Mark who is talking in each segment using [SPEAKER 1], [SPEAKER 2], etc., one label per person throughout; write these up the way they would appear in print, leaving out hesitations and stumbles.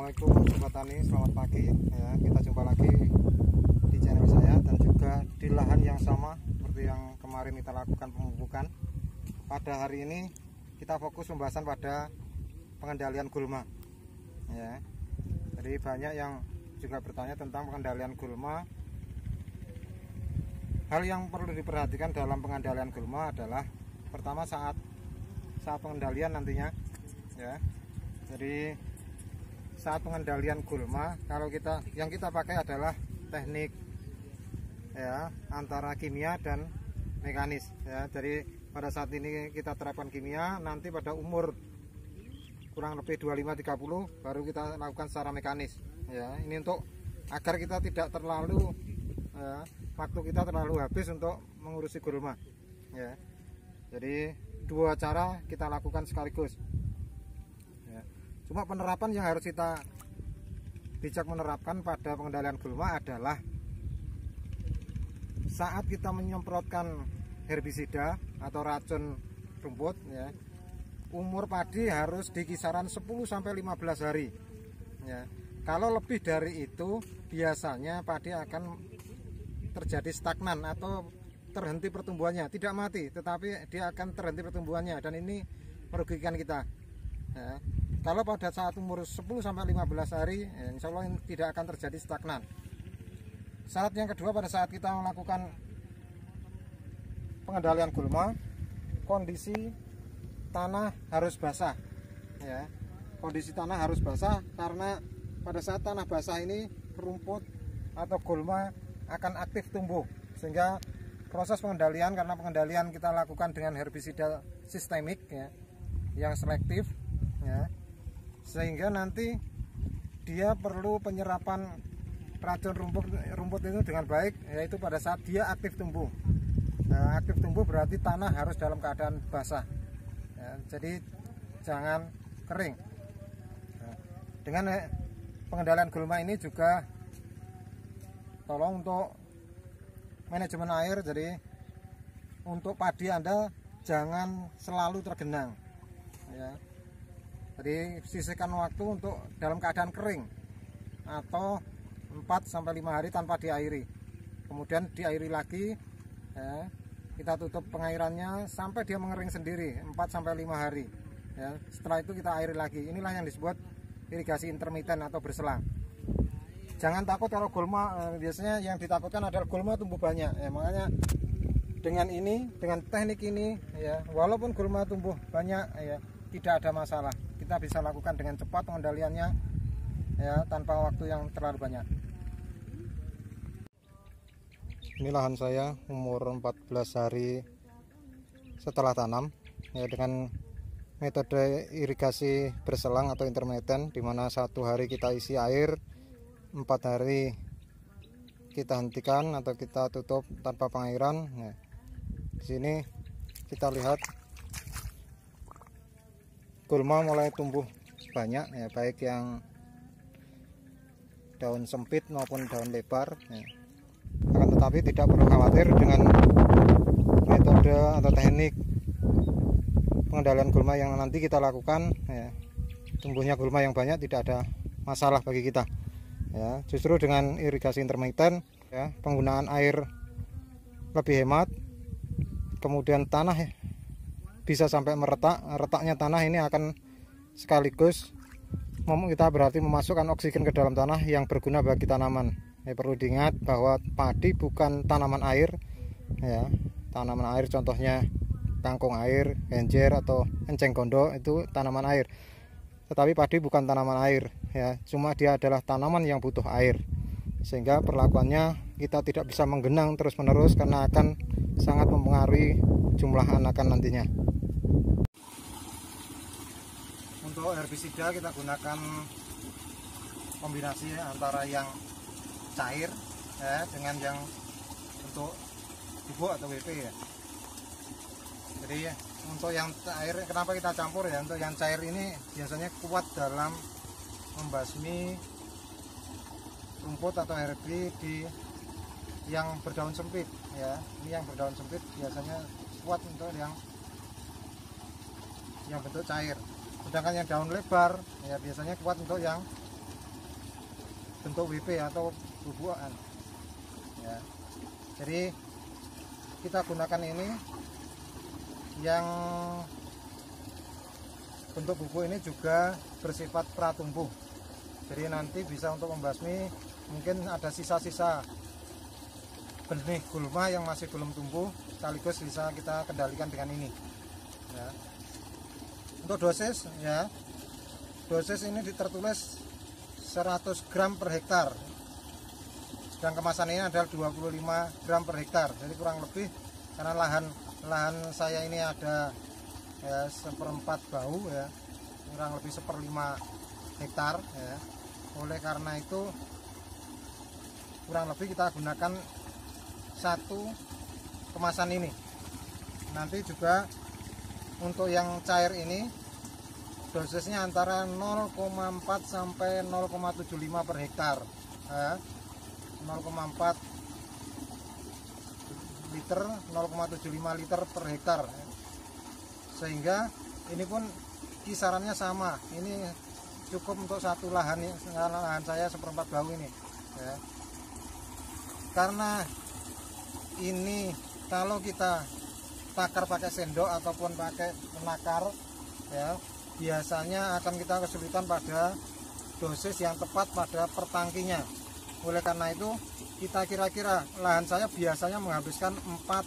[SPEAKER 1] Assalamualaikum Sobat Tani, selamat pagi ya. Kita jumpa lagi di channel saya dan juga di lahan yang sama seperti yang kemarin kita lakukan pemupukan. Pada hari ini kita fokus pembahasan pada pengendalian gulma ya. Jadi banyak yang juga bertanya tentang pengendalian gulma. Hal yang perlu diperhatikan dalam pengendalian gulma adalah pertama saat pengendalian nantinya ya. Jadi saat pengendalian gulma, kalau yang kita pakai adalah teknik ya antara kimia dan mekanis ya. Jadi pada saat ini kita terapkan kimia, nanti pada umur kurang lebih 25-30 baru kita lakukan secara mekanis ya. Ini untuk agar kita tidak terlalu waktu kita terlalu habis untuk mengurusi gulma ya. Jadi dua cara kita lakukan sekaligus. Cuma penerapan yang harus kita bijak menerapkan pada pengendalian gulma adalah saat kita menyemprotkan herbisida atau racun rumput ya, umur padi harus di kisaran 10-15 hari ya. Kalau lebih dari itu biasanya padi akan terjadi stagnan atau terhenti pertumbuhannya, tidak mati tetapi dia akan terhenti pertumbuhannya, dan ini merugikan kita ya. Kalau pada saat umur 10-15 hari insya Allah tidak akan terjadi stagnan. Syarat yang kedua, pada saat kita melakukan pengendalian gulma, kondisi tanah harus basah ya. Kondisi tanah harus basah karena pada saat tanah basah ini rumput atau gulma akan aktif tumbuh, sehingga proses pengendalian, karena pengendalian kita lakukan dengan herbisida sistemik ya, yang selektif ya, sehingga nanti dia perlu penyerapan racun rumput itu dengan baik, yaitu pada saat dia aktif tumbuh. Nah, aktif tumbuh berarti tanah harus dalam keadaan basah ya, jadi jangan kering. Nah, dengan pengendalian gulma ini juga tolong untuk manajemen air. Jadi untuk padi Anda jangan selalu tergenang ya. Jadi sisihkan waktu untuk dalam keadaan kering atau 4-5 hari tanpa diairi, kemudian diairi lagi ya. Kita tutup pengairannya sampai dia mengering sendiri 4-5 hari ya. Setelah itu kita airi lagi. Inilah yang disebut irigasi intermiten atau berselang. Jangan takut kalau gulma, biasanya yang ditakutkan adalah gulma tumbuh banyak ya. Makanya dengan teknik ini ya, walaupun gulma tumbuh banyak ya, tidak ada masalah. Kita bisa lakukan dengan cepat pengendaliannya ya, tanpa waktu yang terlalu banyak. Ini lahan saya umur 14 hari setelah tanam ya, dengan metode irigasi berselang atau intermiten, di mana 1 hari kita isi air, 4 hari kita hentikan atau kita tutup tanpa pengairan ya. Di sini kita lihat gulma mulai tumbuh banyak ya, baik yang daun sempit maupun daun lebar ya. Akan tetapi tidak perlu khawatir dengan metode atau teknik pengendalian gulma yang nanti kita lakukan ya. Tumbuhnya gulma yang banyak tidak ada masalah bagi kita ya. Justru dengan irigasi intermiten ya, penggunaan air lebih hemat, kemudian tanah ya, bisa sampai meretak. Retaknya tanah ini akan sekaligus kita berarti memasukkan oksigen ke dalam tanah yang berguna bagi tanaman ya. Perlu diingat bahwa padi bukan tanaman air ya. Tanaman air contohnya kangkung air, genjer atau enceng gondok, itu tanaman air. Tetapi padi bukan tanaman air ya, cuma dia adalah tanaman yang butuh air, sehingga perlakuannya kita tidak bisa menggenang terus menerus karena akan sangat mempengaruhi jumlah anakan nantinya. Untuk herbisida kita gunakan kombinasi antara yang cair ya, dengan yang untuk bubuk atau WP ya. Jadi untuk yang cair, kenapa kita campur ya? Untuk yang cair ini biasanya kuat dalam membasmi rumput atau herbi di yang berdaun sempit ya. Ini yang berdaun sempit biasanya kuat untuk yang bentuk cair. Sedangkan yang daun lebar ya biasanya kuat untuk yang bentuk WP atau bubukan ya. Jadi kita gunakan ini yang bentuk bubuk ini juga bersifat pratumbuh, jadi nanti bisa untuk membasmi mungkin ada sisa-sisa benih gulma yang masih belum tumbuh, sekaligus bisa kita kendalikan dengan ini ya. Untuk dosis ya, dosis ini tertulis 100 gram per hektar, dan kemasan ini adalah 25 gram per hektar. Jadi kurang lebih, karena lahan saya ini ada ya, 1/4 bau ya, kurang lebih 1/5 hektar ya. Oleh karena itu kurang lebih kita gunakan satu kemasan ini. Nanti juga untuk yang cair ini dosisnya antara 0,4 sampai 0,75 per hektar ya. 0,4 liter, 0,75 liter per hektar, sehingga ini pun kisarannya sama. Ini cukup untuk satu lahan saya 1/4 bau ini ya. Karena ini kalau kita takar pakai sendok ataupun pakai penakar ya, biasanya akan kita kesulitan pada dosis yang tepat pada per tangkinya. Oleh karena itu kita kira-kira lahan saya biasanya menghabiskan 4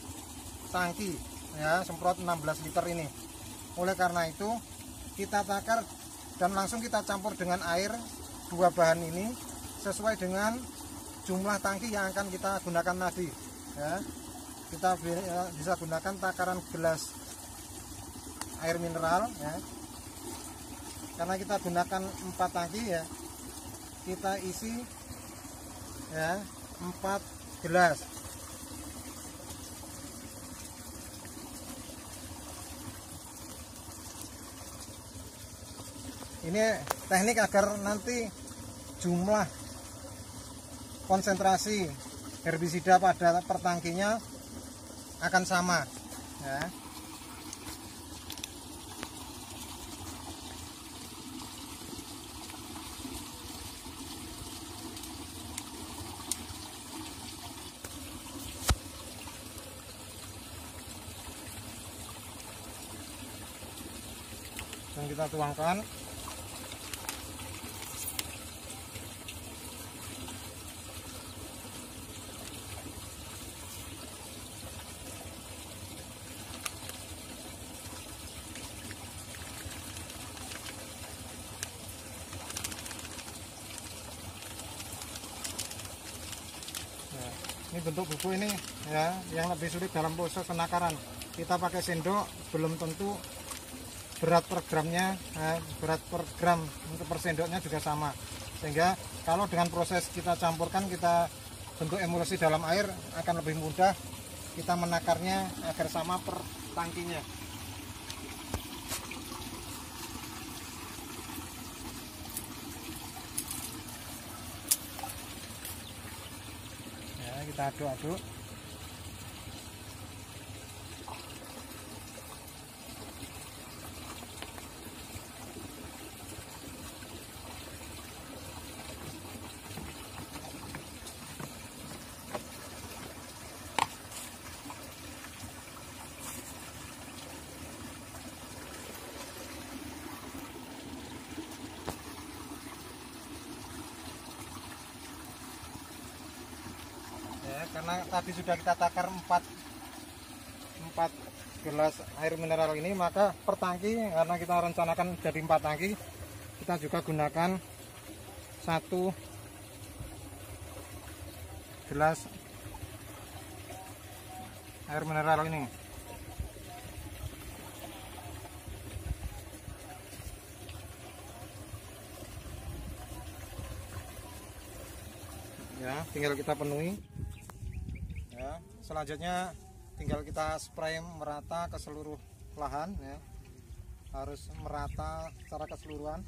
[SPEAKER 1] tangki ya, semprot 16 liter ini. Oleh karena itu kita takar dan langsung kita campur dengan air dua bahan ini sesuai dengan jumlah tangki yang akan kita gunakan tadi ya. Kita bisa gunakan takaran gelas air mineral ya, karena kita gunakan 4 tangki ya, kita isi ya 4 gelas. Ini teknik agar nanti jumlah konsentrasi herbisida pada per tangkinya akan sama ya. Dan kita tuangkan. Ini bentuk buku ini ya, yang lebih sulit dalam proses penakaran. Kita pakai sendok belum tentu berat per gramnya, berat per gram untuk per sendoknya juga sama. Sehingga kalau dengan proses kita campurkan, kita bentuk emulsi dalam air, akan lebih mudah kita menakarnya agar sama per tangkinya. Kita aduk-aduk. Karena tadi sudah kita takar 4 gelas air mineral ini, maka per tangki, karena kita rencanakan jadi 4 tangki, kita juga gunakan 1 gelas air mineral ini. Ya, tinggal kita penuhi. Ya, selanjutnya tinggal kita spray merata ke seluruh lahan ya. Harus merata secara keseluruhan.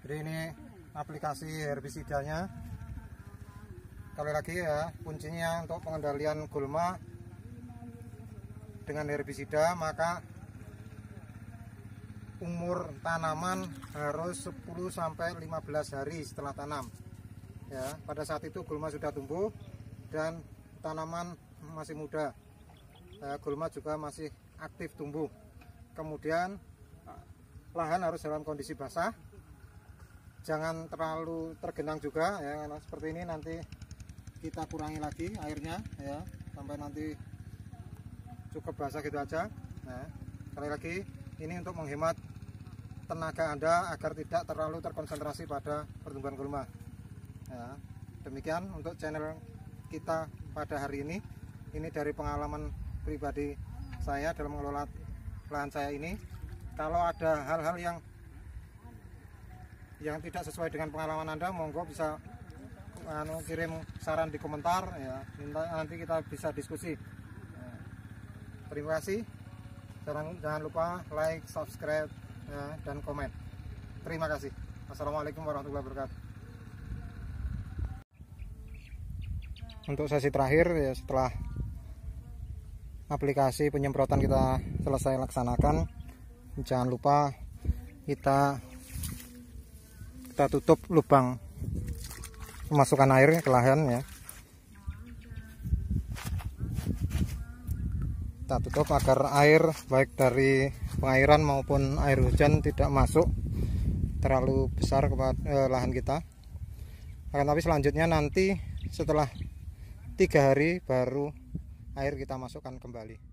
[SPEAKER 1] Jadi ini aplikasi herbisidanya. Sekali lagi ya, kuncinya untuk pengendalian gulma dengan herbisida, maka umur tanaman harus 10-15 hari setelah tanam. Ya, pada saat itu gulma sudah tumbuh dan tanaman masih muda. Gulma juga masih aktif tumbuh. Kemudian lahan harus dalam kondisi basah. Jangan terlalu tergenang juga ya, karena seperti ini nanti kita kurangi lagi airnya ya, sampai nanti cukup basah gitu aja. Nah, sekali lagi ini untuk menghemat tenaga Anda agar tidak terlalu terkonsentrasi pada pertumbuhan gulma ya. Demikian untuk channel kita pada hari ini. Ini dari pengalaman pribadi saya dalam mengelola lahan saya ini. Kalau ada hal-hal yang tidak sesuai dengan pengalaman Anda, monggo bisa kirim saran di komentar ya, nanti kita bisa diskusi. Terima kasih. Jangan lupa like, subscribe ya, dan komen. Terima kasih. Assalamualaikum warahmatullahi wabarakatuh. Untuk sesi terakhir ya, setelah aplikasi penyemprotan kita selesai laksanakan, jangan lupa kita tutup lubang pemasukan air ke lahan ya. Kita tutup agar air baik dari pengairan maupun air hujan tidak masuk terlalu besar ke lahan kita. Akan tapi selanjutnya nanti setelah 3 hari baru air kita masukkan kembali.